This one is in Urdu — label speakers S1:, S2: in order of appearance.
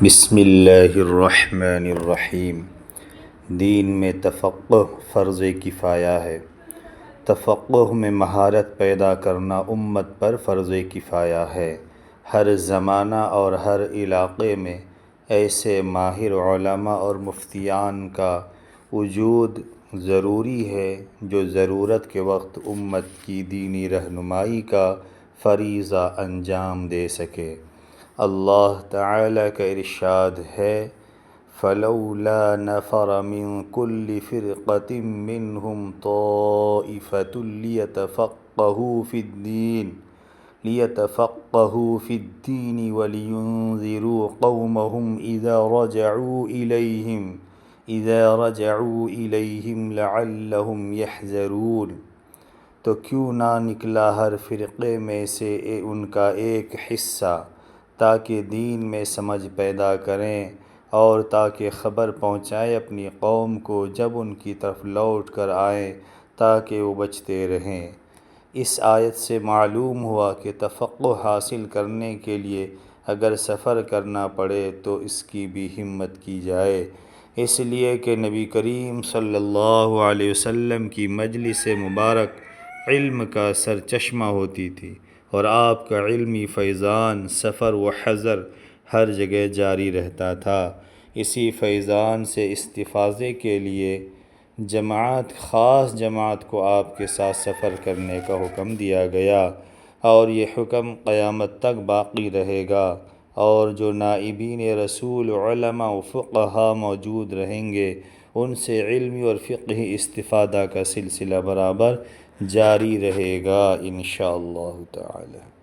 S1: بسم اللہ الرحمن الرحیم۔ دین میں تفقہ فرض کفایہ ہے۔ تفقہ میں مہارت پیدا کرنا امت پر فرض کفایہ ہے۔ ہر زمانہ اور ہر علاقے میں ایسے ماہر علماء اور مفتیان کا وجود ضروری ہے جو ضرورت کے وقت امت کی دینی رہنمائی کا فریضہ انجام دے سکے۔ اللہ تعالیٰ کا ارشاد ہے، فَلَوْلَا نَفَرَ مِن كُلِّ فِرْقَةٍ مِّنْهُمْ طَائِفَةٌ لِيَتَفَقَّهُوا فِي الدِّينِ وَلِيُنذِرُوا قَوْمَهُمْ إِذَا رَجَعُوا إِلَيْهِمْ لَعَلَّهُمْ يَحْذَرُونَ۔ تو کیوں نہ نکلا ہر فرقے میں سے ان کا ایک حصہ، تاکہ دین میں سمجھ پیدا کریں اور تاکہ خبر پہنچائیں اپنی قوم کو جب ان کی طرف لوٹ کر آئیں، تاکہ وہ بچتے رہیں۔ اس آیت سے معلوم ہوا کہ تفقہ حاصل کرنے کے لیے اگر سفر کرنا پڑے تو اس کی بھی ہمت کی جائے، اس لیے کہ نبی کریم صلی اللہ علیہ وسلم کی مجلس مبارک علم کا سرچشمہ ہوتی تھی، اور آپ کا علمی فیضان سفر و حضر ہر جگہ جاری رہتا تھا۔ اسی فیضان سے استفادے کے لیے خاص جماعت کو آپ کے ساتھ سفر کرنے کا حکم دیا گیا، اور یہ حکم قیامت تک باقی رہے گا، اور جو نائبین رسول علماء و فقہا موجود رہیں گے ان سے علمی اور فقہی استفادہ کا سلسلہ برابر جاری رہے گا انشاءاللہ تعالی۔